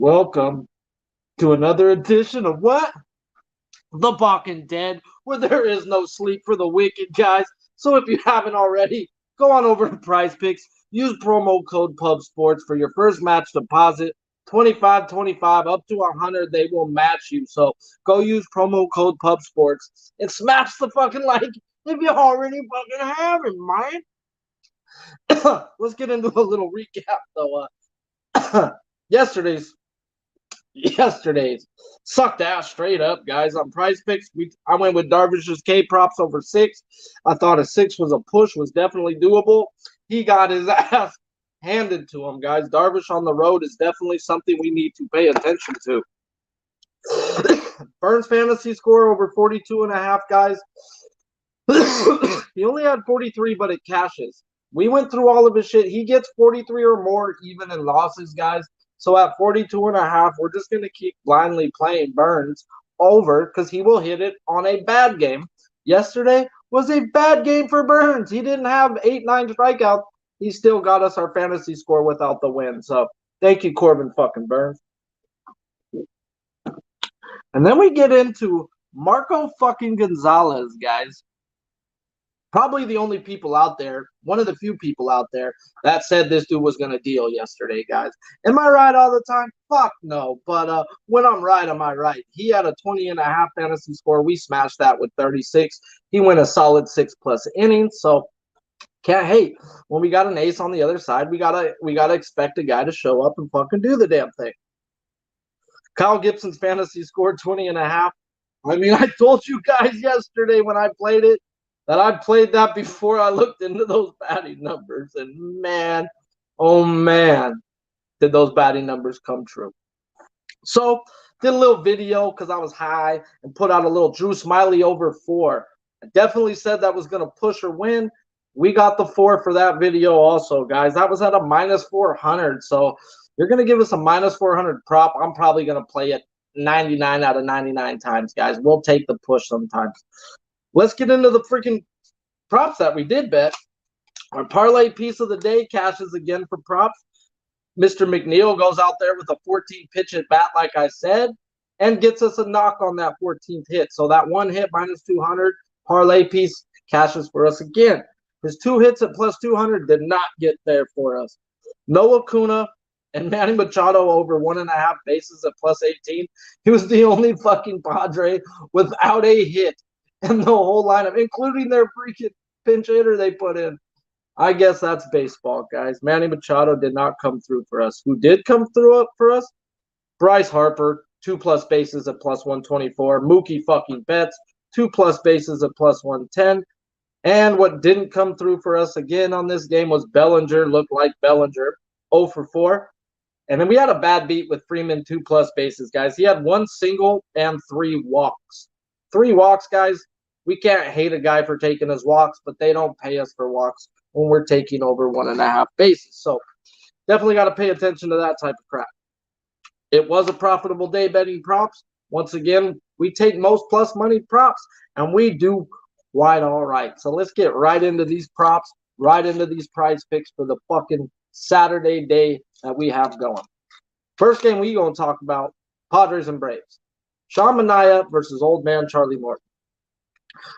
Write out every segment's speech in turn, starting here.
Welcome to another edition of what? The Balking Dead, where there is no sleep for the wicked, guys. So if you haven't already, go on over to Prize Picks. Use promo code PubSports for your first match deposit. 25 up to 100, they will match you. So go use promo code PubSports and smash the fucking like if you already fucking haven't, man. Let's get into a little recap, though. Yesterday's Yesterday's sucked ass straight up, guys. On Prize Picks, I went with Darvish's K props over 6. I thought a 6 was a push, was definitely doable. He got his ass handed to him, guys. Darvish on the road is definitely something we need to pay attention to. Burns fantasy score over 42.5, guys. He only had 43, but it cashes. We went through all of his shit. He gets 43 or more even in losses, guys. So at 42.5, we're just going to keep blindly playing Burns over because he will hit it on a bad game. Yesterday was a bad game for Burns. He didn't have 8-9 strikeouts. He still got us our fantasy score without the win. So thank you, Corbin fucking Burns. And then we get into Marco fucking Gonzalez, guys. Probably the only people out there, one of the few people out there that said this dude was going to deal yesterday, guys. Am I right all the time? Fuck no. But when I'm right, am I right? He had a 20.5 fantasy score. We smashed that with 36. He went a solid 6+ innings. So can't hate. When we got an ace on the other side, we gotta expect a guy to show up and fucking do the damn thing. Kyle Gibson's fantasy score 20.5. I mean, I told you guys yesterday when I played it that I played that before I looked into those batting numbers. And man, oh man, did those batting numbers come true. So did a little video because I was high and put out a little Drew Smiley over 4. I definitely said that was going to push or win. We got the 4 for that video also, guys. That was at a -400. So you're going to give us a -400 prop. I'm probably going to play it 99 out of 99 times, guys. We'll take the push sometimes. Let's get into the freaking props that we did bet. Our parlay piece of the day cashes again for props. Mr. McNeil goes out there with a 14 pitch at bat, like I said, and gets us a knock on that 14th hit. So that one hit -200 parlay piece cashes for us again. His 2 hits at +200 did not get there for us. Noah Kuna and Manny Machado over 1.5 bases at +18. He was the only fucking Padre without a hit in the whole lineup, including their freaking pinch hitter they put in. I guess that's baseball, guys. Manny Machado did not come through for us. Who did come through for us? Bryce Harper, 2+ bases at +124. Mookie fucking Betts, 2+ bases at +110. And what didn't come through for us again on this game was Bellinger. Looked like Bellinger, 0 for 4. And then we had a bad beat with Freeman, 2+ bases, guys. He had 1 single and 3 walks. 3 walks, guys. We can't hate a guy for taking his walks, but they don't pay us for walks when we're taking over 1.5 bases. So definitely got to pay attention to that type of crap. It was a profitable day betting props. Once again, we take most plus money props, and we do quite all right. So let's get right into these props, right into these prize picks for the fucking Saturday day that we have going. First game we going to talk about, Padres and Braves. Sean Manaea versus old man Charlie Morton.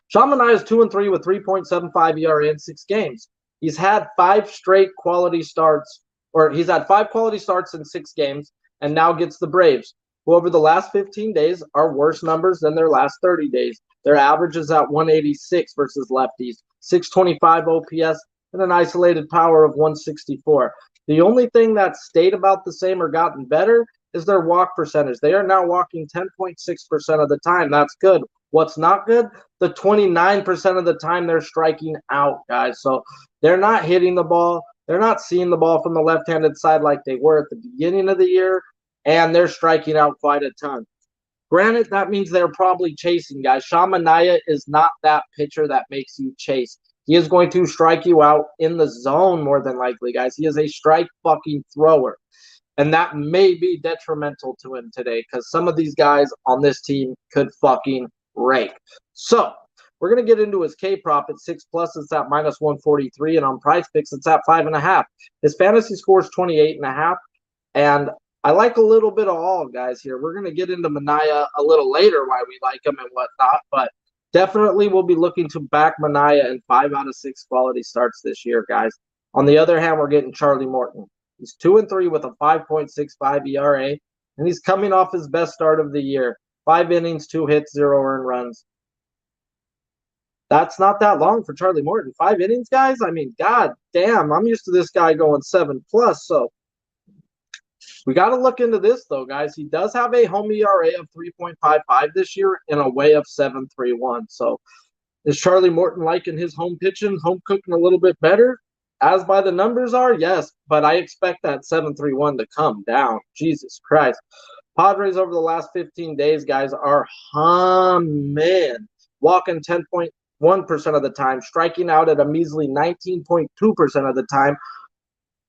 Sean Manaea is 2-3 with 3.75 ERA in 6 games. He's had 5 straight quality starts, or he's had 5 quality starts in 6 games, and now gets the Braves, who over the last 15 days are worse numbers than their last 30 days. Their average is at 186 versus lefties, 625 OPS, and an isolated power of 164. The only thing that stayed about the same or gotten better is their walk percentage. They are now walking 10.6% of the time. That's good. What's not good? The 29% of the time they're striking out, guys. So they're not hitting the ball. They're not seeing the ball from the left-handed side like they were at the beginning of the year, and they're striking out quite a ton. Granted, that means they're probably chasing, guys. Sean Manaea is not that pitcher that makes you chase. He is going to strike you out in the zone more than likely, guys. He is a strike fucking thrower. And that may be detrimental to him today because some of these guys on this team could fucking rake. So we're going to get into his K prop at 6+. It's at -143. And on Prize Picks, it's at 5.5. His fantasy score is 28.5. And I like a little bit of all, guys, here. We're going to get into Manaea a little later, why we like him and whatnot, but definitely we'll be looking to back Manaea in 5 out of 6 quality starts this year, guys. On the other hand, we're getting Charlie Morton. He's 2-3 with a 5.65 ERA, and he's coming off his best start of the year. 5 innings, 2 hits, 0 earned runs. That's not that long for Charlie Morton. 5 innings, guys? I mean, god damn, I'm used to this guy going 7+, so we got to look into this, though, guys. He does have a home ERA of 3.55 this year and a WAY of 7.31. So is Charlie Morton liking his home pitching, home cooking a little bit better? As by the numbers are, yes, but I expect that 7.31 to come down. Jesus Christ. Padres over the last 15 days, guys, are humming. Walking 10.1% of the time, striking out at a measly 19.2% of the time,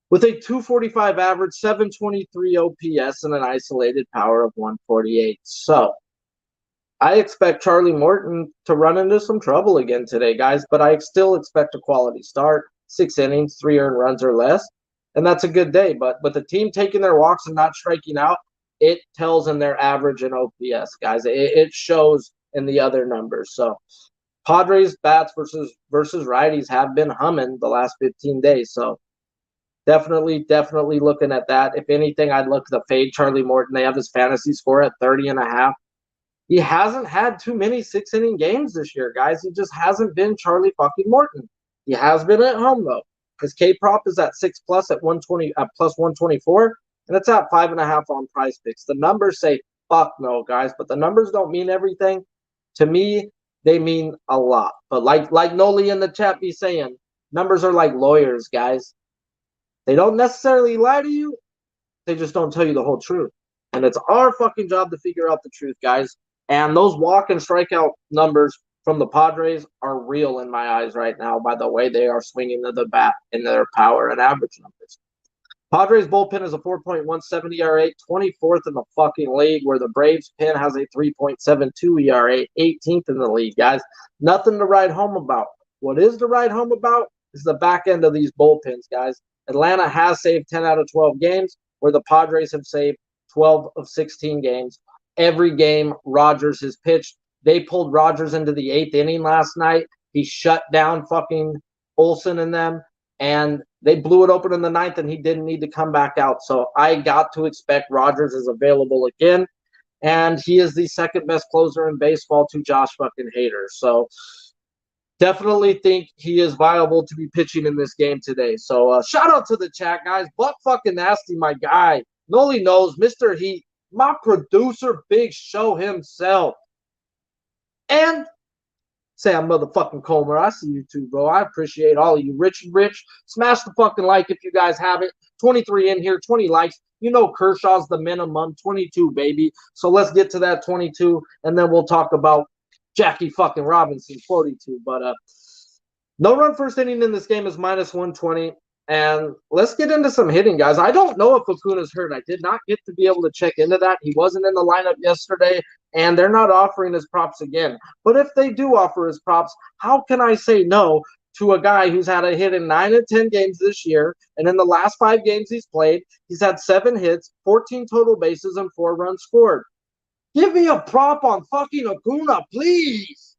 with a 245 average, 723 OPS, and an isolated power of 148. So I expect Charlie Morton to run into some trouble again today, guys, but I still expect a quality start, 6 innings, 3 earned runs or less, and that's a good day. But with the team taking their walks and not striking out, it tells in their average and OPS, guys. It shows in the other numbers. So Padres bats versus righties have been humming the last 15 days. So definitely looking at that. If anything, I'd look to fade Charlie Morton. They have his fantasy score at 30.5. He hasn't had too many 6-inning games this year, guys. He just hasn't been Charlie fucking Morton. He has been at home, though. His K-prop is at 6+ at 120 at plus 124, and it's at 5.5 on Prize Picks. The numbers say fuck no, guys, but the numbers don't mean everything. To me, they mean a lot. But like Noli in the chat be saying, numbers are like lawyers, guys. They don't necessarily lie to you. They just don't tell you the whole truth. And it's our fucking job to figure out the truth, guys. And those walk and strikeout numbers from the Padres are real in my eyes right now by the way they are swinging to the bat in their power and average numbers. Padres bullpen is a 4.17 ERA, 24th in the fucking league, where the Braves pen has a 3.72 ERA, 18th in the league, guys. Nothing to write home about. What is to write home about is the back end of these bullpens, guys. Atlanta has saved 10 out of 12 games, where the Padres have saved 12 of 16 games. Every game Rogers has pitched. They pulled Rogers into the 8th inning last night. He shut down fucking Olsen and them, and they blew it open in the 9th, and he didn't need to come back out. So I got to expect Rogers is available again, and he is the second best closer in baseball to Josh fucking Hader. So definitely think he is viable to be pitching in this game today. So shout out to the chat, guys. Butt fucking nasty, my guy. Noli knows, Mr. Heat, my producer, Big Show himself. And Sam motherfucking Comer, I see you too, bro. I appreciate all of you. Rich, smash the fucking like if you guys have it. 23 in here, 20 likes. You know Kershaw's the minimum, 22, baby. So let's get to that 22, and then we'll talk about Jackie fucking Robinson, 42. But no run first inning in this game is minus 120. And let's get into some hitting, guys. I don't know if Acuna's hurt. I did not get to be able to check into that. He wasn't in the lineup yesterday, and they're not offering his props again. But if they do offer his props, how can I say no to a guy who's had a hit in 9 of 10 games this year, and in the last 5 games he's played, he's had 7 hits, 14 total bases, and 4 runs scored? Give me a prop on fucking Acuna, please.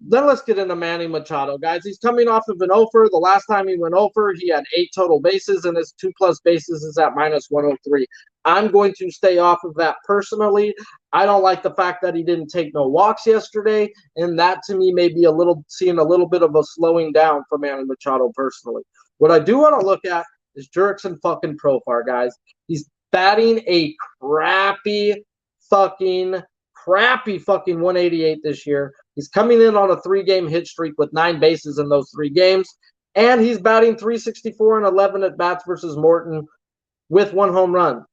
Then let's get into Manny Machado, guys. He's coming off of an offer. The last time he went over, he had 8 total bases, and his 2+ bases is at minus 103. I'm going to stay off of that personally. I don't like the fact that he didn't take no walks yesterday, and that to me may be seeing a little bit of a slowing down for Manny Machado personally. What I do want to look at is Jurickson fucking Profar, guys. He's batting a crappy fucking 188 this year. He's coming in on a 3-game hit streak with 9 bases in those 3 games, and he's batting 364 and 11 at bats versus Morton with 1 home run.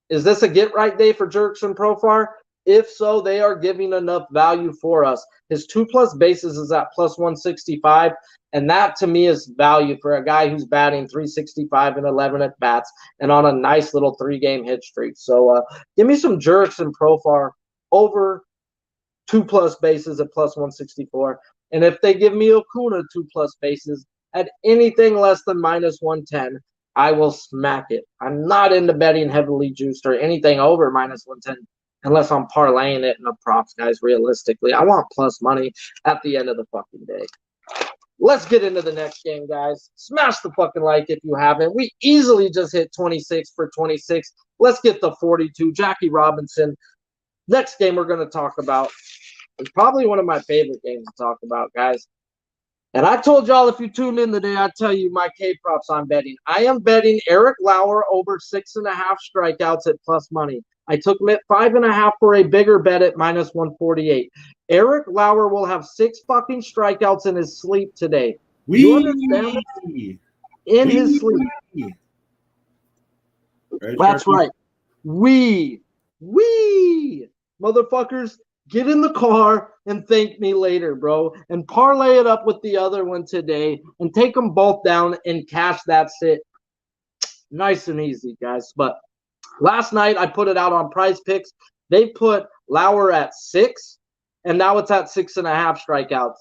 Is this a get-right day for Jurickson Profar? If so, they are giving enough value for us. His 2+ bases is at plus 165, and that to me is value for a guy who's batting 365 and 11 at bats and on a nice little 3-game hit streak. So give me some Jurickson Profar over 2+ bases at plus 164. And if they give me Acuna 2+ bases at anything less than minus 110, I will smack it. I'm not into betting heavily juiced or anything over -110 unless I'm parlaying it in the props, guys, realistically. I want plus money at the end of the fucking day. Let's get into the next game, guys. Smash the fucking like if you haven't. We easily just hit 26 for 26. Let's get the 42. Jackie Robinson. Next game we're going to talk about is probably one of my favorite games to talk about, guys. And I told y'all if you tuned in today, I'd tell you my K props I'm betting. I am betting Eric Lauer over 6.5 strikeouts at plus money. I took him at 5.5 for a bigger bet at -148. Eric Lauer will have 6 fucking strikeouts in his sleep today. You understand? In his sleep. That's right. We, motherfuckers, get in the car and thank me later, bro. And parlay it up with the other one today and take them both down and cash that sit. Nice and easy, guys. But last night I put it out on Prize Picks. They put Lauer at 6, and now it's at 6.5 strikeouts.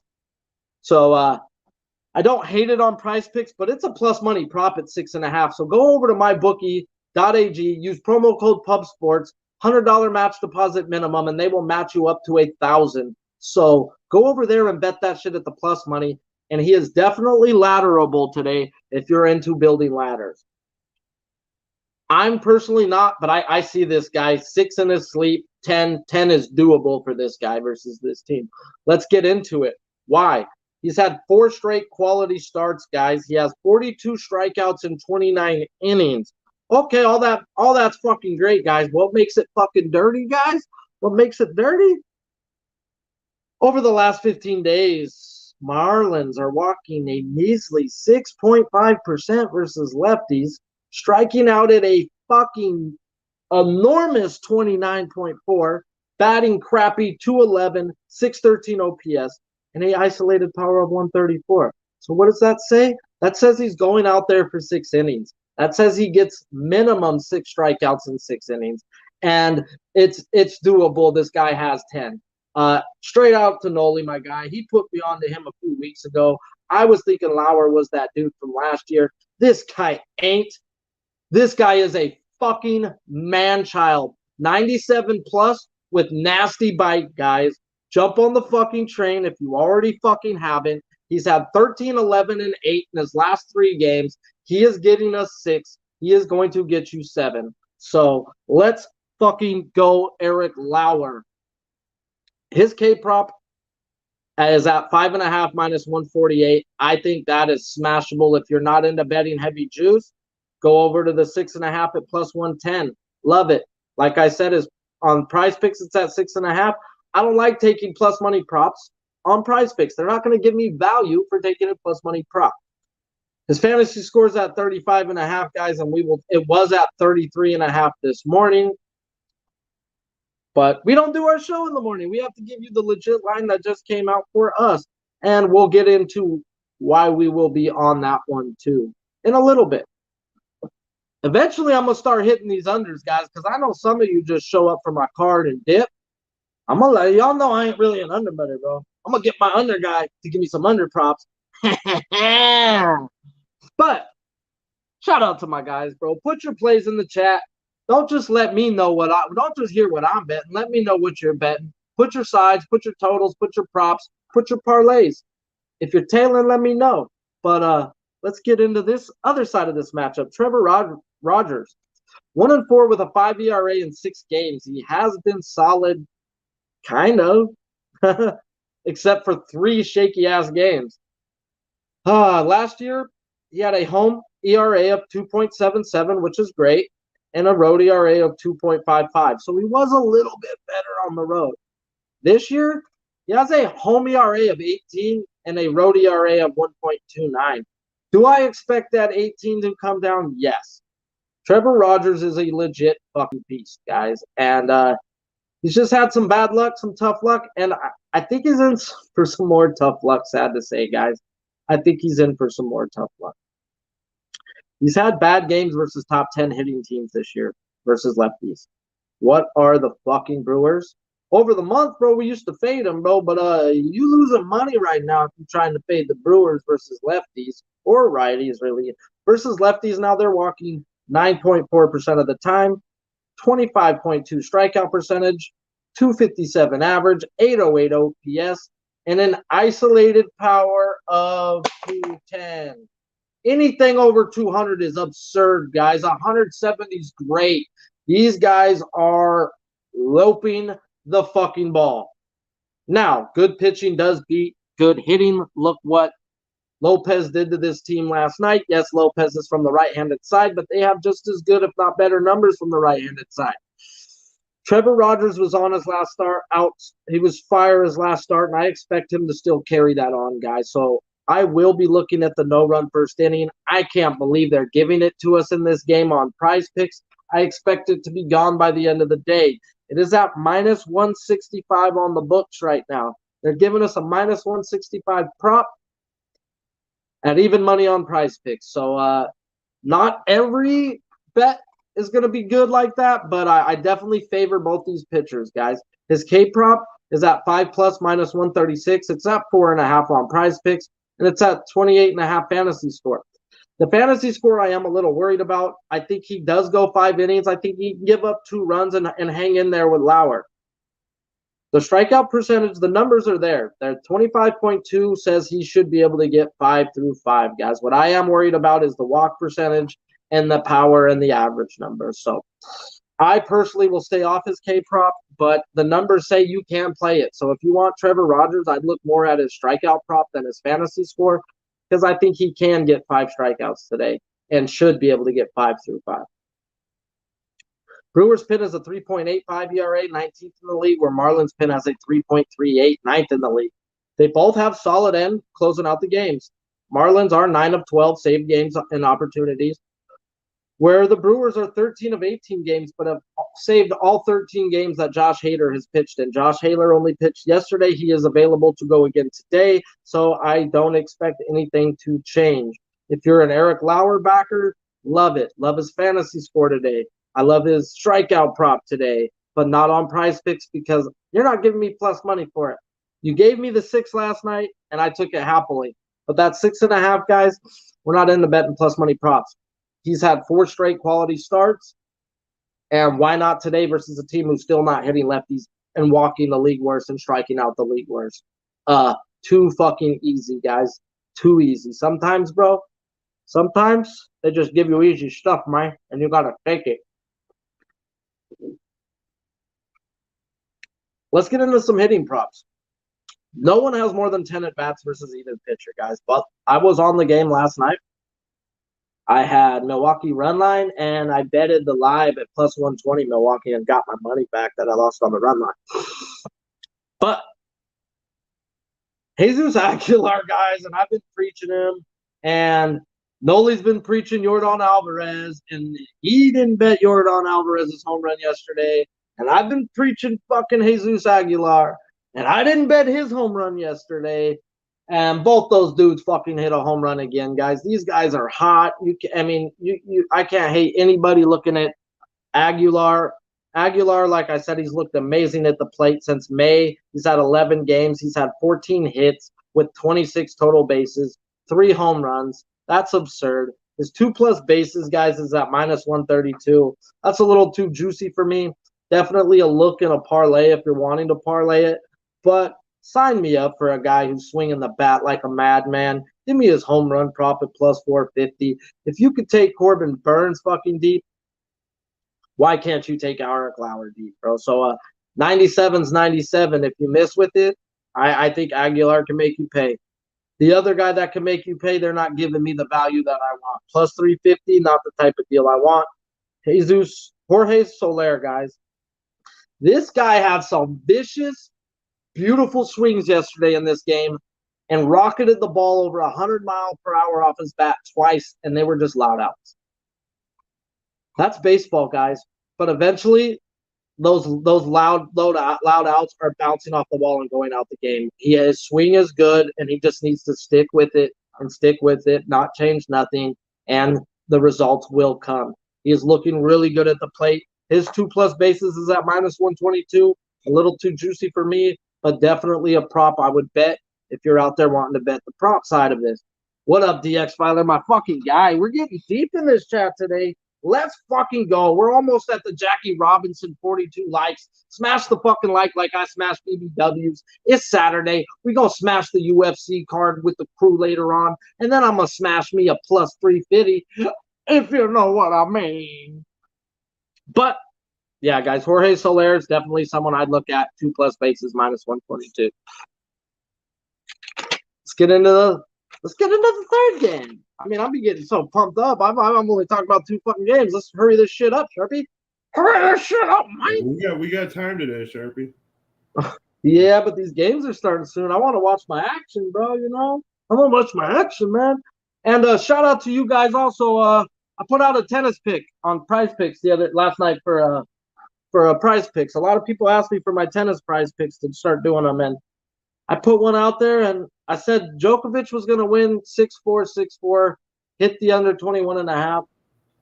So I don't hate it on Prize Picks, but it's a plus money prop at 6.5. So go over to mybookie.ag, use promo code PubSports, $100 match deposit minimum, and they will match you up to $1,000. So go over there and bet that shit at the plus money. And he is definitely ladderable today if you're into building ladders. I'm personally not, but I see this guy 6 in his sleep, 10 is doable for this guy versus this team. Let's get into it. Why? He's had 4 straight quality starts, guys. He has 42 strikeouts in 29 innings. Okay, all that's fucking great, guys. What makes it fucking dirty, guys? What makes it dirty? Over the last 15 days, Marlins are walking a measly 6.5% versus lefties, striking out at a fucking enormous 29.4, batting crappy 211, 613 OPS, and a isolated power of 134. So what does that say? That says he's going out there for 6 innings. That says he gets minimum 6 strikeouts in 6 innings, and it's doable. This guy has 10. Straight out to Noli, my guy. He put me on to him a few weeks ago. I was thinking Lauer was that dude from last year. This guy ain't. This guy is a fucking man-child. 97 plus with nasty bite, guys. Jump on the fucking train if you already fucking haven't. He's had 13, 11, and 8 in his last 3 games. He is getting us 6. He is going to get you 7. So let's fucking go, Eric Lauer. His K prop is at 5.5 -148. I think that is smashable. If you're not into betting heavy juice, go over to the 6.5 at plus 110. Love it. Like I said, is on Prize Picks, it's at 6.5. I don't like taking plus money props on Prize Picks. They're not going to give me value for taking a plus money prop. His fantasy scores at 35.5, guys, and it was at 33.5 this morning. But we don't do our show in the morning. We have to give you the legit line that just came out for us. And we'll get into why we will be on that one too in a little bit. Eventually, I'm going to start hitting these unders, guys, because I know some of you just show up for my card and dip. I'm going to let y'all know I ain't really an under better, bro. I'm going to get my under guy to give me some under props. But shout out to my guys, bro. Put your plays in the chat. Don't just let me know don't just hear what I'm betting. Let me know what you're betting. Put your sides, put your totals, put your props, put your parlays. If you're tailing, let me know. But let's get into this other side of this matchup. Trevor Rogers, 1-4 with a 5 ERA in 6 games. He has been solid, kind of, except for 3 shaky-ass games. Last year, he had a home ERA of 2.77, which is great, and a road ERA of 2.55. So he was a little bit better on the road. This year, he has a home ERA of 18 and a road ERA of 1.29. Do I expect that 18 to come down? Yes. Trevor Rogers is a legit fucking beast, guys. And he's just had some bad luck, some tough luck. And I think he's in for some more tough luck, sad to say, guys. I think he's in for some more tough luck. He's had bad games versus top 10 hitting teams this year versus lefties. What are the fucking Brewers? over the month, bro, we used to fade them, bro. But you losing money right now if you're trying to fade the Brewers versus lefties or righties, really. Versus lefties, now they're walking 9.4% of the time, 25.2 strikeout percentage, 257 average, 808 OPS, and an isolated power of 210. Anything over 200 is absurd, guys. 170 is great. These guys are loping the fucking ball. Now, good pitching does beat good hitting. Look what Lopez did to this team last night. Yes, Lopez is from the right-handed side, but they have just as good, if not better, numbers from the right-handed side. Trevor Rogers was on his last start out. He was fire his last start, and I expect him to still carry that on, guys. So I will be looking at the no-run first inning. I can't believe they're giving it to us in this game on Prize Picks. I expect it to be gone by the end of the day. It is at minus 165 on the books right now. They're giving us a minus 165 prop at even money on Prize Picks. So not every bet is going to be good like that, but I definitely favor both these pitchers, guys. His K prop is at 5+ minus 136. It's at 4.5 on Prize Picks, and it's at 28.5 fantasy score. The fantasy score I am a little worried about. I think he does go 5 innings. I think he can give up 2 runs and hang in there with Lauer. The strikeout percentage, the numbers are there. They're 25.2 says he should be able to get 5 through 5, guys. What I am worried about is the walk percentage and the power and the average numbers. So I personally will stay off his K prop, but the numbers say you can play it. So if you want Trevor Rogers, I'd look more at his strikeout prop than his fantasy score, because I think he can get 5 strikeouts today and should be able to get 5 through 5. Brewers pin is a 3.85 ERA, 19th in the league, where Marlins pin has a 3.38, 9th in the league. They both have solid end closing out the games. Marlins are 9 of 12 saved games and opportunities, where the Brewers are 13 of 18 games, but have saved all 13 games that Josh Hader has pitched in. Josh Hader only pitched yesterday. He is available to go again today, so I don't expect anything to change. If you're an Eric Lauer backer, love it. Love his fantasy score today. I love his strikeout prop today, but not on Prize Picks because you're not giving me plus money for it. You gave me the 6 last night, and I took it happily. But that 6.5, guys, we're not into betting plus money props. He's had 4 straight quality starts, and why not today versus a team who's still not hitting lefties and walking the league worst and striking out the league worst? Too fucking easy, guys. Too easy. Sometimes, bro, sometimes they just give you easy stuff, man, and you gotta take it. Let's get into some hitting props. No one has more than 10 at-bats versus either pitcher, guys, but I was on the game last night. I had Milwaukee run line, and I betted the live at plus 120 Milwaukee and got my money back that I lost on the run line. But Jesus Aguilar, guys, and I've been preaching him, and Noli's been preaching Yordan Alvarez, and he didn't bet Yordan Alvarez's home run yesterday. And I've been preaching fucking Jesus Aguilar, and I didn't bet his home run yesterday. And both those dudes fucking hit a home run again, guys. These guys are hot. I can't hate anybody looking at Aguilar. Aguilar, like I said, he's looked amazing at the plate since May. He's had 11 games. He's had 14 hits with 26 total bases, 3 home runs. That's absurd. His 2+ bases, guys, is at minus 132. That's a little too juicy for me. Definitely a look in a parlay if you're wanting to parlay it. But sign me up for a guy who's swinging the bat like a madman. Give me his home run prop at plus 450. If you could take Corbin Burns fucking deep, why can't you take Eric Lauer deep, bro? So 97's 97. If you miss with it, I think Aguilar can make you pay. The other guy that can make you pay, they're not giving me the value that I want. Plus 350, not the type of deal I want. Jorge Soler, guys. This guy had some vicious, beautiful swings yesterday in this game and rocketed the ball over 100 miles per hour off his bat twice, and they were just loud outs. That's baseball, guys. But eventually, those loud outs are bouncing off the wall and going out the game. His swing is good, and he just needs to stick with it, not change nothing, and the results will come. He is looking really good at the plate. His 2+ bases is at minus 122. A little too juicy for me, but definitely a prop I would bet if you're out there wanting to bet the prop side of this. What up, DX Filer, my fucking guy? We're getting deep in this chat today. Let's fucking go. We're almost at the Jackie Robinson 42 likes. Smash the fucking like I smashed BBWs. It's Saturday. We're going to smash the UFC card with the crew later on. And then I'm going to smash me a plus 350, if you know what I mean. But, yeah, guys, Jorge Soler is definitely someone I'd look at. 2+ bases, minus 122. Let's get into the third game. I mean, I'm getting so pumped up. I'm only talking about 2 fucking games. Let's hurry this shit up, Sharpie. Hurry this shit up, man. We got time today, Sharpie. Yeah, but these games are starting soon. I want to watch my action, bro. You know, I want to watch my action, man. And shout out to you guys also. I put out a tennis pick on Prize Picks last night for Prize Picks. A lot of people asked me for my tennis Prize Picks to start doing them, and I put one out there, and I said Djokovic was going to win 6-4, 6-4, hit the under 21.5.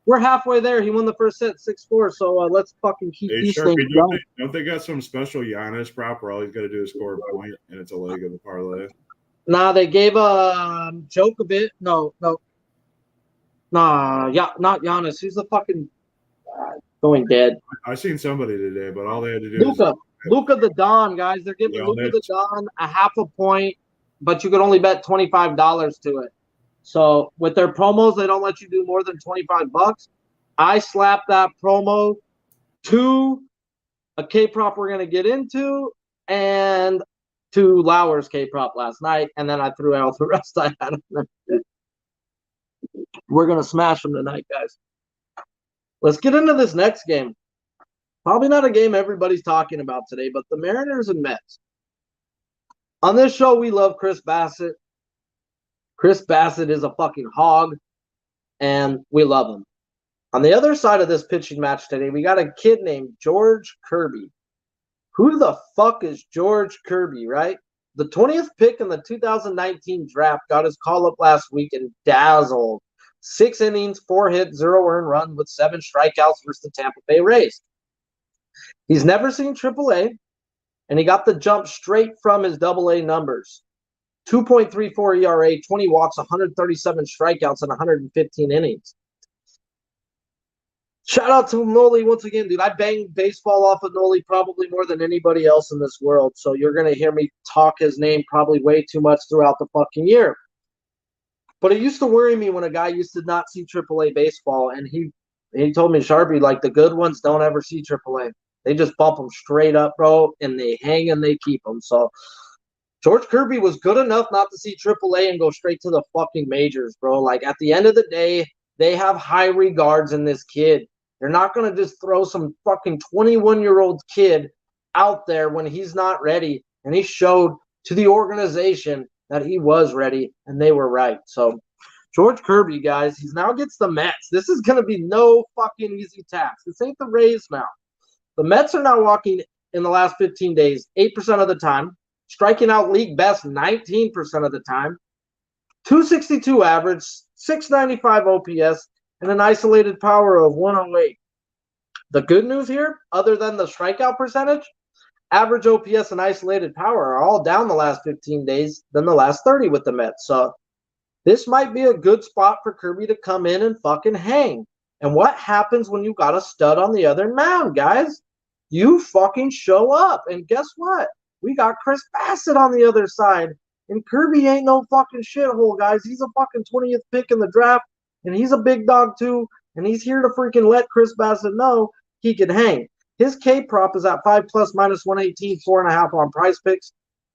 We're halfway there. He won the first set 6-4, so let's fucking keep these things going. Don't they got some special Giannis prop where all he's got to do is score a point, and it's a leg of the parlay? Nah, they gave Djokovic. No. Nah, yeah, not Giannis. He's the fucking going dead. I seen somebody today, but all they had to do Luka the Don, guys. They're giving Luka the Don a half a point, but you could only bet $25 to it. So with their promos, they don't let you do more than $25. I slapped that promo to a K-prop we're going to get into and to Lauer's K-prop last night, and then I threw out the rest I had. We're going to smash them tonight, guys. Let's get into this next game. Probably not a game everybody's talking about today, but the Mariners and Mets. On this show, we love Chris Bassett. Chris Bassett is a fucking hog, and we love him. On the other side of this pitching match today, we got a kid named George Kirby. Who the fuck is George Kirby, right? The 20th pick in the 2019 draft got his call-up last week and dazzled. 6 innings, 4 hits, 0 earned run with 7 strikeouts versus the Tampa Bay Rays. He's never seen AAA, and he got the jump straight from his AA numbers. 2.34 ERA, 20 walks, 137 strikeouts, and 115 innings. Shout out to Noli once again, dude. I banged baseball off of Noli probably more than anybody else in this world, so you're going to hear me talk his name probably way too much throughout the fucking year. But it used to worry me when a guy used to not see AAA baseball, and he told me, Sharpie, like, the good ones don't ever see AAA. They just bump them straight up, bro, and they hang and they keep them. So George Kirby was good enough not to see AAA and go straight to the fucking majors, bro. Like, at the end of the day, they have high regards in this kid. They're not going to just throw some fucking 21-year-old kid out there when he's not ready. And he showed to the organization that he was ready, and they were right. So George Kirby, guys, he now gets the Mets. This is going to be no fucking easy task. This ain't the Rays now. The Mets are now walking in the last 15 days 8% of the time, striking out league best 19% of the time, 262 average, 695 OPS, and an isolated power of 108. The good news here, other than the strikeout percentage, average OPS and isolated power are all down the last 15 days than the last 30 with the Mets. So this might be a good spot for Kirby to come in and fucking hang. And what happens when you got a stud on the other mound, guys? You fucking show up. And guess what? We got Chris Bassett on the other side. And Kirby ain't no fucking shithole, guys. He's a fucking 20th pick in the draft. And he's a big dog, too. And he's here to freaking let Chris Bassett know he can hang. His K prop is at 5+ minus 118, 4.5 on Prize Picks.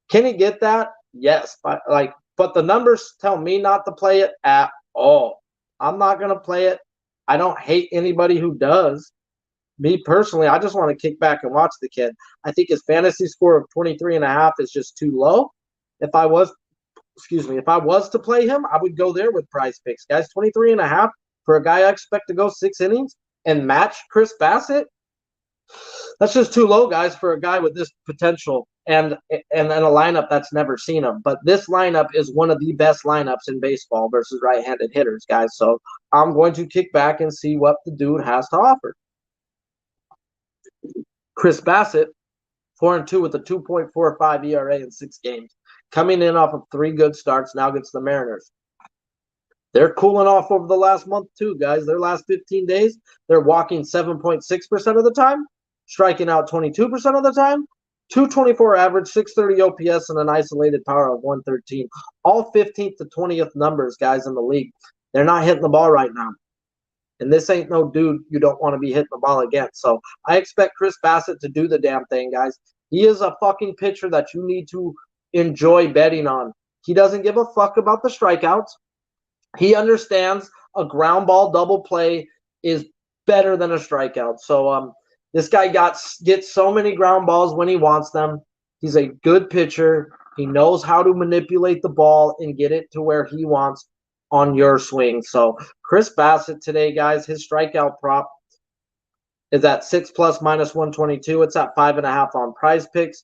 Can he get that? Yes. But the numbers tell me not to play it at all. I'm not going to play it. I don't hate anybody who does. Me personally, I just want to kick back and watch the kid. I think his fantasy score of 23.5 is just too low. If I was to play him, I would go there with Prize Picks. Guys, 23.5 for a guy I expect to go 6 innings and match Chris Bassett. That's just too low, guys, for a guy with this potential and a lineup that's never seen him. But this lineup is one of the best lineups in baseball versus right-handed hitters, guys. So I'm going to kick back and see what the dude has to offer. Chris Bassett 4-2 with a 2.45 ERA in 6 games. Coming in off of 3 good starts, now against the Mariners. They're cooling off over the last month too, guys. Their last 15 days, they're walking 7.6% of the time, striking out 22% of the time, 224 average, 630 OPS, and an isolated power of 113. All 15th to 20th numbers, guys, in the league. They're not hitting the ball right now. And this ain't no dude you don't want to be hitting the ball against. So I expect Chris Bassett to do the damn thing, guys. He is a fucking pitcher that you need to enjoy betting on. He doesn't give a fuck about the strikeouts. He understands a ground ball double play is better than a strikeout. So this guy gets so many ground balls when he wants them. He's a good pitcher. He knows how to manipulate the ball and get it to where he wants on your swing. So Chris Bassett today, guys, his strikeout prop is at 6+ minus 122. It's at 5.5 on Prize Picks.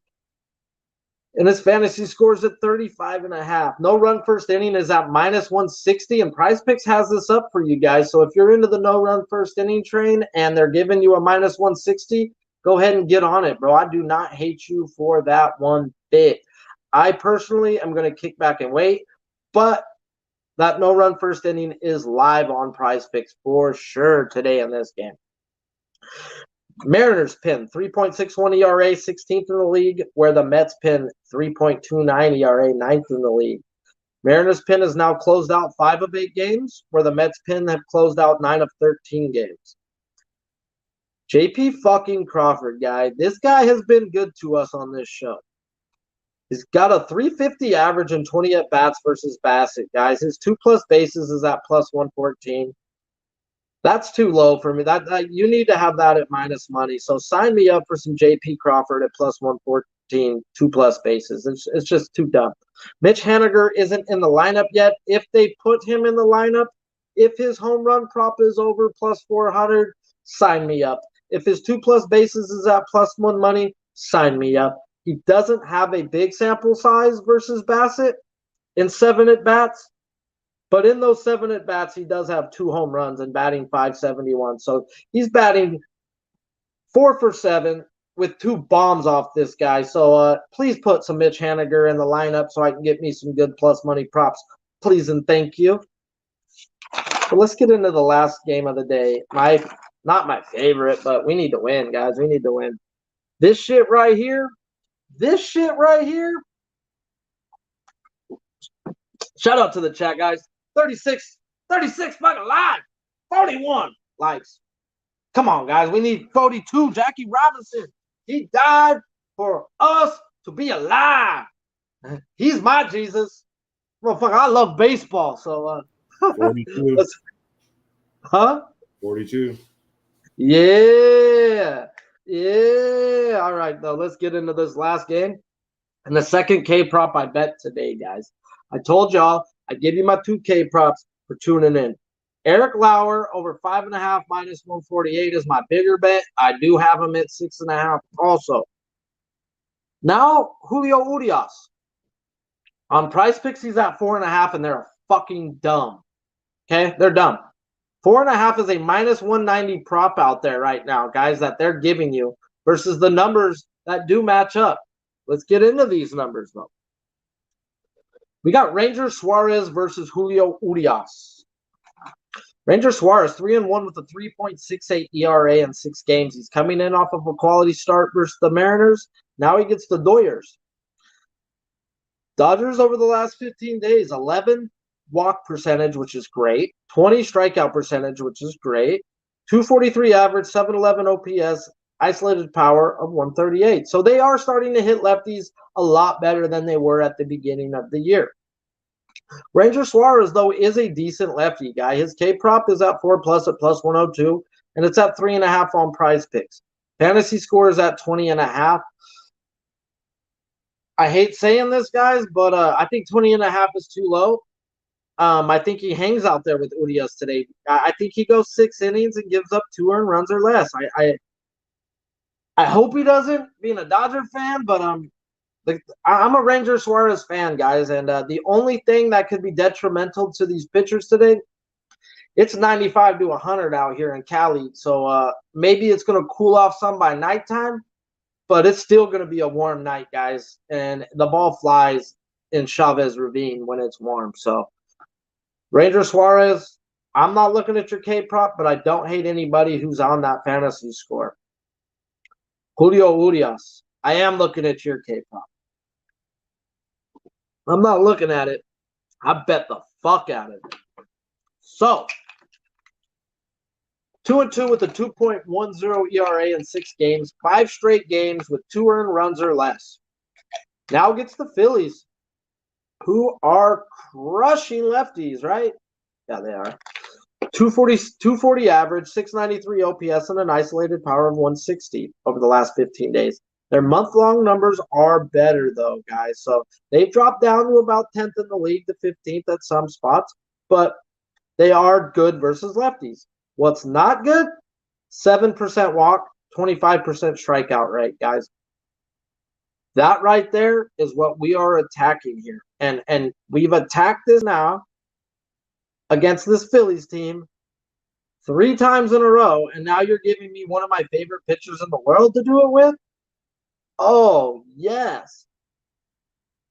And his fantasy scores at 35.5. No run first inning is at minus 160, and Prize Picks has this up for you guys. So if you're into the no run first inning train and they're giving you a minus 160, go ahead and get on it, bro. I do not hate you for that one bit. I personally am going to kick back and wait, but that no run first inning is live on Prize Picks for sure today in this game. Mariners pin 3.61 ERA, 16th in the league, where the Mets pin 3.29 ERA, 9th in the league. Mariners pin has now closed out 5 of 8 games, where the Mets pin have closed out 9 of 13 games. JP fucking Crawford, guy. This guy has been good to us on this show. He's got a 350 average and 20 at-bats versus Bassett, guys. His 2+ bases is at plus 114. That's too low for me. That you need to have that at minus money. So sign me up for some JP Crawford at plus 114, 2+ bases. It's just too dumb. Mitch Haniger isn't in the lineup yet. If they put him in the lineup, if his home run prop is over plus 400, sign me up. If his 2+ bases is at plus 1 money, sign me up. He doesn't have a big sample size versus Bassett in 7 at-bats. But in those 7 at-bats, he does have 2 home runs and batting .571. So he's batting 4 for 7 with 2 bombs off this guy. So please put some Mitch Haniger in the lineup so I can get me some good plus money props. Please and thank you. So let's get into the last game of the day. Not my favorite, but we need to win, guys. We need to win. This shit right here. Shout out to the chat, guys. 36 fucking live. 41 likes. Come on, guys. We need 42. Jackie Robinson. He died for us to be alive. He's my Jesus. Motherfucker, I love baseball. So, 42. Huh? 42. Yeah. All right, though. Let's get into this last game. And the second K prop I bet today, guys. I told y'all I give you my 2K props for tuning in. Eric Lauer over 5.5 minus 148 is my bigger bet. I do have him at 6.5 also. Now, Julio Urias. On Price Picks, he's at 4.5, and they're fucking dumb. Okay? They're dumb. 4.5 is a minus 190 prop out there right now, guys, that they're giving you versus the numbers that do match up. Let's get into these numbers, though. We got Ranger Suarez versus Julio Urias. Ranger Suarez, 3-1 with a 3.68 ERA in 6 games. He's coming in off of a quality start versus the Mariners. Now he gets the Dodgers. Dodgers over the last 15 days, 11 walk percentage, which is great. 20 strikeout percentage, which is great. 243 average, 711 OPS, isolated power of 138. So they are starting to hit lefties a lot better than they were at the beginning of the year. Ranger Suarez, though, is a decent lefty guy. His K prop is at 4+ at plus 102, and it's at 3.5 on Prize Picks. Fantasy score is at 20.5. I hate saying this, guys, but I think 20.5 is too low. I think he hangs out there with Urias today. I think he goes 6 innings and gives up 2 earned runs or less. I hope he doesn't, being a Dodger fan, but I'm a Ranger Suarez fan, guys, and the only thing that could be detrimental to these pitchers today, it's 95 to 100 out here in Cali, so maybe it's going to cool off some by nighttime, But it's still going to be a warm night, guys. And the ball flies in Chavez Ravine when it's warm. So, Ranger Suarez, I'm not looking at your K prop, but I don't hate anybody who's on that fantasy score. Julio Urias, I am looking at your K prop. I'm not looking at it. I bet the fuck out of it. So, 2-2 with a 2.10 ERA in 6 games, 5 straight games with 2 earned runs or less. Now gets the Phillies, who are crushing lefties, right? Yeah, they are. 240 average, 693 OPS, and an isolated power of 160 over the last 15 days. Their month-long numbers are better, though, guys. So they've dropped down to about 10th in the league to 15th at some spots, but they are good versus lefties. What's not good? 7% walk, 25% strikeout rate, guys. That right there is what we are attacking here. And we've attacked this now against this Phillies team 3 times in a row, and now you're giving me one of my favorite pitchers in the world to do it with? Oh, yes.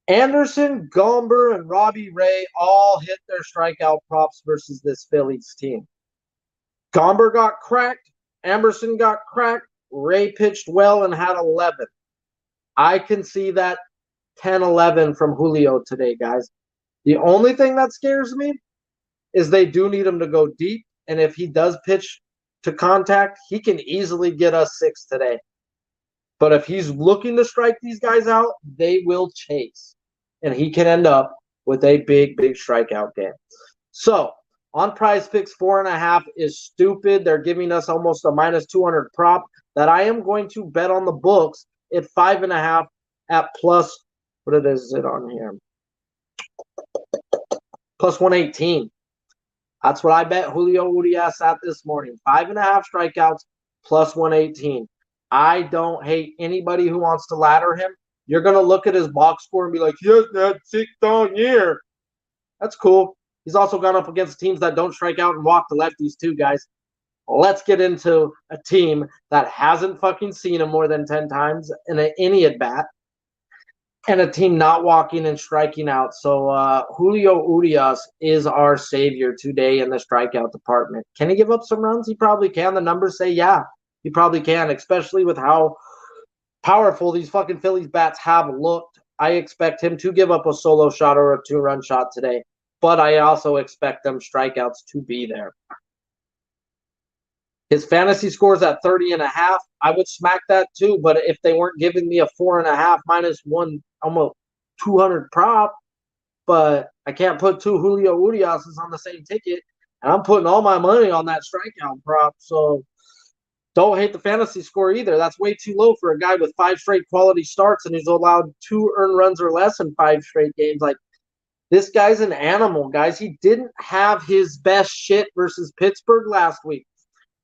Anderson, Gomber, and Robbie Ray all hit their strikeout props versus this Phillies team. Gomber got cracked. Anderson got cracked. Ray pitched well and had 11. I can see that 10-11 from Julio today, guys. The only thing that scares me is they do need him to go deep, and if he does pitch to contact, he can easily get us 6 today. But if he's looking to strike these guys out, they will chase, and he can end up with a big, big strikeout game. So, on Prize Picks, 4.5 is stupid. They're giving us almost a minus 200 prop that I am going to bet on the books at 5.5 at plus, what is it on here? Plus 118. That's what I bet Julio Urias at this morning. 5.5 strikeouts plus 118. I don't hate anybody who wants to ladder him. You're going to look at his box score and be like, he hasn't had 6 down year. That's cool. He's also gone up against teams that don't strike out and walk the lefties too, guys. Let's get into a team that hasn't fucking seen him more than 10 times in any at-bat, and a team not walking and striking out. So Julio Urias is our savior today in the strikeout department. Can he give up some runs? He probably can. The numbers say, yeah, he probably can, especially with how powerful these fucking Phillies bats have looked. I expect him to give up a solo shot or a 2-run shot today, but I also expect them strikeouts to be there. His fantasy scores at 30.5. I would smack that too, but if they weren't giving me a 4.5 minus 1, almost 200 prop, but I can't put 2 Julio Uriases on the same ticket, and I'm putting all my money on that strikeout prop. So don't hate the fantasy score either. That's way too low for a guy with 5 straight quality starts, and he's allowed 2 earned runs or less in 5 straight games. Like, this guy's an animal, guys. He didn't have his best shit versus Pittsburgh last week.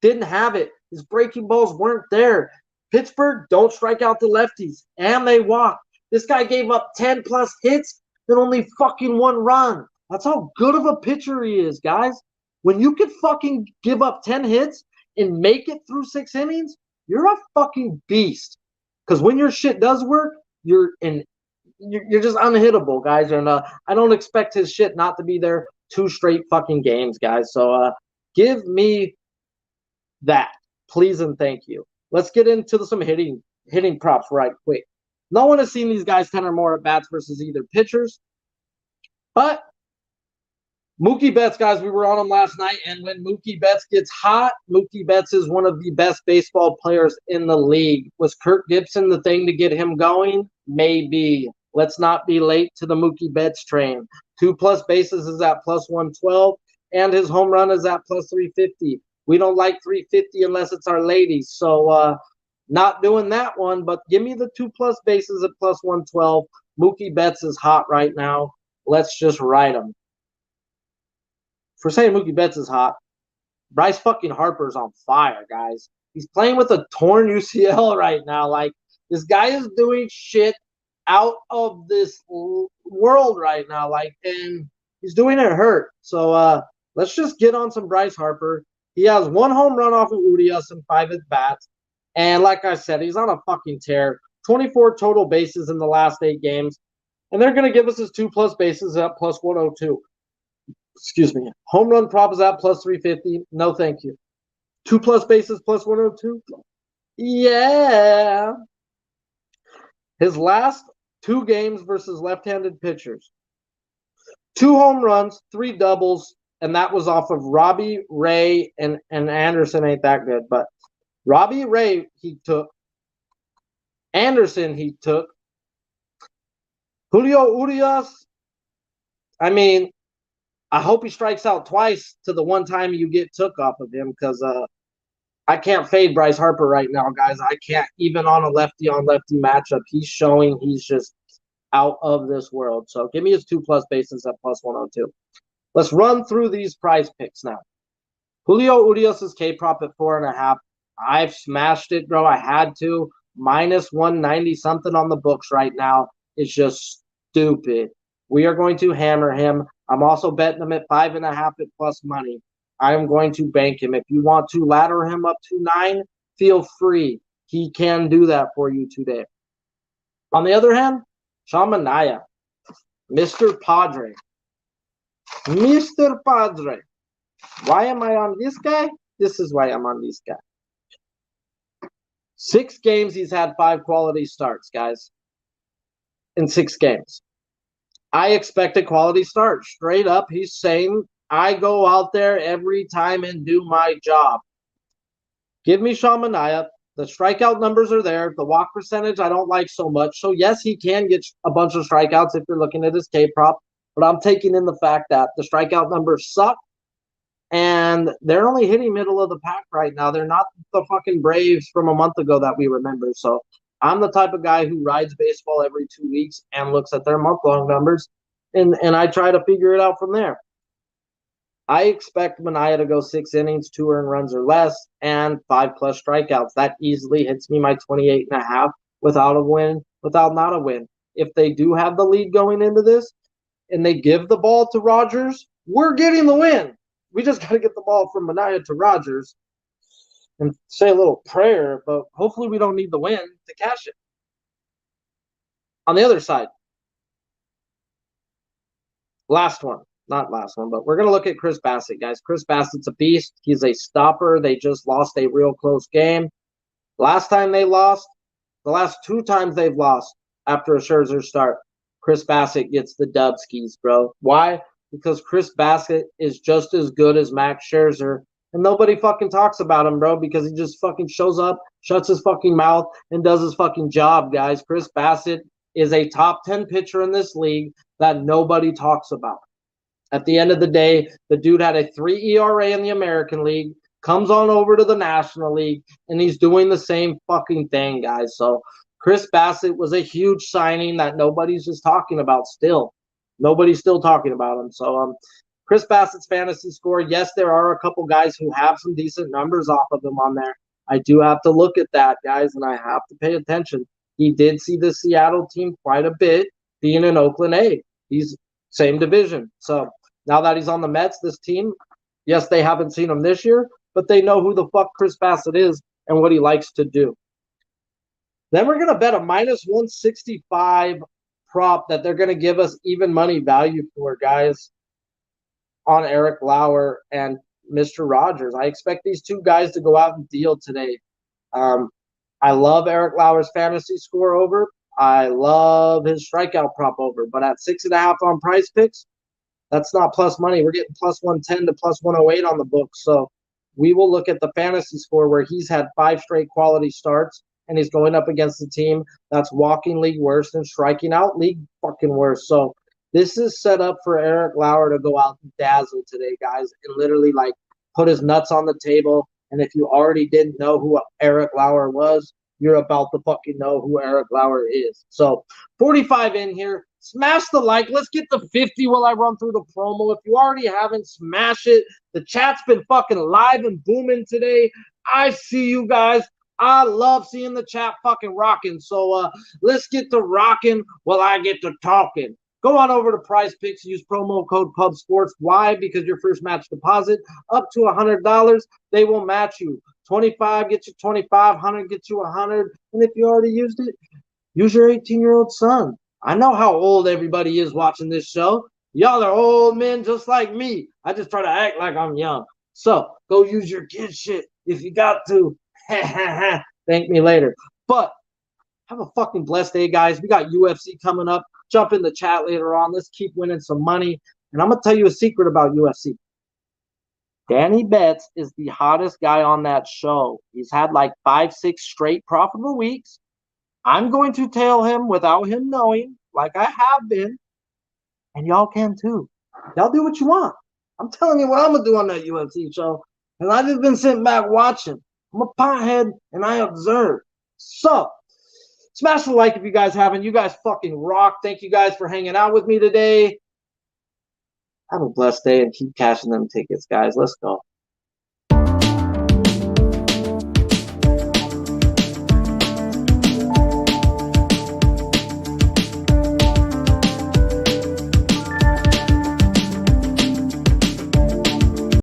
Didn't have it. His breaking balls weren't there. Pittsburgh don't strike out the lefties, and they walk. This guy gave up 10-plus hits and only fucking 1 run. That's how good of a pitcher he is, guys. When you can fucking give up 10 hits and make it through 6 innings, you're a fucking beast. Because when your shit does work, you're just unhittable, guys. And I don't expect his shit not to be there 2 straight fucking games, guys. So give me that, please and thank you. Let's get into some hitting props right quick. No one has seen these guys 10 or more at bats versus either pitchers, but Mookie Betts, guys, we were on him last night, and when Mookie Betts gets hot, Mookie Betts is one of the best baseball players in the league. Was Kirk Gibson the thing to get him going? Maybe. Let's not be late to the Mookie Betts train. 2+ bases is at plus 112, and his home run is at plus 350. We don't like 350 unless it's our ladies. So not doing that one, but give me the 2+ bases at plus 112. Mookie Betts is hot right now. Let's just ride him. For saying Mookie Betts is hot, Bryce fucking Harper's on fire, guys. He's playing with a torn UCL right now. Like, this guy is doing shit out of this world right now. Like, and he's doing it hurt. So let's just get on some Bryce Harper. He has 1 home run off of Urias and 5 at bats. And like I said, he's on a fucking tear. 24 total bases in the last 8 games. And they're going to give us his 2+ bases at plus 102. Excuse me. Home run prop is at plus 350. No, thank you. 2+ bases plus 102. Yeah. His last 2 games versus left-handed pitchers. 2 home runs, 3 doubles, and that was off of Robbie Ray, and Anderson ain't that good. But Robbie Ray he took. Anderson he took. Julio Urias, I mean, I hope he strikes out twice to the one time you get took off of him, because I can't fade Bryce Harper right now, guys. I can't, even on a lefty-on-lefty matchup. He's showing he's just out of this world. So give me his 2+ bases at plus 102. Let's run through these prize picks now. Julio Urias' K-prop at 4.5. I've smashed it, bro. I had to. Minus 190 something on the books right now. It's just stupid. We are going to hammer him. I'm also betting him at 5.5 at plus money. I am going to bank him. If you want to ladder him up to 9, feel free. He can do that for you today. On the other hand, Sean Manaea, Mr. Padre. Mr. Padre. Why am I on this guy? This is why I'm on this guy. 6 games, he's had 5 quality starts, guys. In 6 games. I expect a quality start. Straight up, he's saying, I go out there every time and do my job. Give me Sean Manaea. The strikeout numbers are there. The walk percentage I don't like so much. So, yes, he can get a bunch of strikeouts if you're looking at his K-prop. But I'm taking in the fact that the strikeout numbers suck. And they're only hitting middle of the pack right now. They're not the fucking Braves from a month ago that we remember. So I'm the type of guy who rides baseball every 2 weeks and looks at their month-long numbers, and I try to figure it out from there. I expect Manaea to go 6 innings, 2 earned runs or less, and 5+ strikeouts. That easily hits me my 28.5 without a win, without not a win. If they do have the lead going into this and they give the ball to Rogers, we're getting the win. We just got to get the ball from Manaea to Rogers and say a little prayer, but hopefully we don't need the win to cash it. On the other side, not last one, but we're going to look at Chris Bassitt, guys. Chris Bassett's a beast. He's a stopper. They just lost a real close game. Last time they lost, the last 2 times they've lost after a Scherzer start, Chris Bassitt gets the dubskis, bro. Why? Because Chris Bassitt is just as good as Max Scherzer, and nobody fucking talks about him, bro, because he just fucking shows up, shuts his fucking mouth, and does his fucking job, guys. Chris Bassitt is a top 10 pitcher in this league that nobody talks about. At the end of the day, the dude had a 3 ERA in the American League, comes on over to the National League, and he's doing the same fucking thing, guys. So Chris Bassitt was a huge signing that nobody's just talking about still. Nobody's still talking about him. So Chris Bassett's fantasy score, yes, there are a couple guys who have some decent numbers off of him on there. I do have to look at that, guys, and I have to pay attention. He did see the Seattle team quite a bit being in Oakland A. He's same division. So now that he's on the Mets, this team, yes, they haven't seen him this year, but they know who the fuck Chris Bassitt is and what he likes to do. Then we're going to bet a minus 165 prop that they're going to give us even money value for, guys, on Eric Lauer and Mr. Rogers. I expect these 2 guys to go out and deal today. I love Eric Lauer's fantasy score over. I love his strikeout prop over. But at 6.5 on price picks, that's not plus money. We're getting plus 110 to plus 108 on the books. So we will look at the fantasy score where he's had 5 straight quality starts, and he's going up against a team that's walking league worse and striking out league fucking worse. So this is set up for Eric Lauer to go out and dazzle today, guys, and literally like put his nuts on the table. And if you already didn't know who Eric Lauer was, you're about to fucking know who Eric Lauer is. So 45 in here. Smash the like. Let's get to 50 while I run through the promo. If you already haven't, smash it. The chat's been fucking live and booming today. I see you guys. I love seeing the chat fucking rocking. So let's get to rocking while I get to talking. Go on over to Prize Picks. Use promo code PubSports. Why? Because your first match deposit up to $100, they will match you. 25 gets you 25, 100 gets you 100. And if you already used it, Use your 18-year-old son. I know how old everybody is watching this show. Y'all are old men just like me. I just try to act like I'm young. So go use your kid shit if you got to. Thank me later. But have a fucking blessed day, guys. We got UFC coming up. Jump in the chat later on. Let's keep winning some money. And I'm going to tell you a secret about UFC. Danny Betts is the hottest guy on that show. He's had like 5-6 straight profitable weeks. I'm going to tail him without him knowing, like I have been. And y'all can too. Y'all do what you want. I'm telling you what I'm going to do on that UFC show. And I've just been sitting back watching. I'm a pothead and I observe. So, smash the like if you guys haven't. You guys fucking rock. Thank you guys for hanging out with me today. Have a blessed day and keep cashing them tickets, guys. Let's go.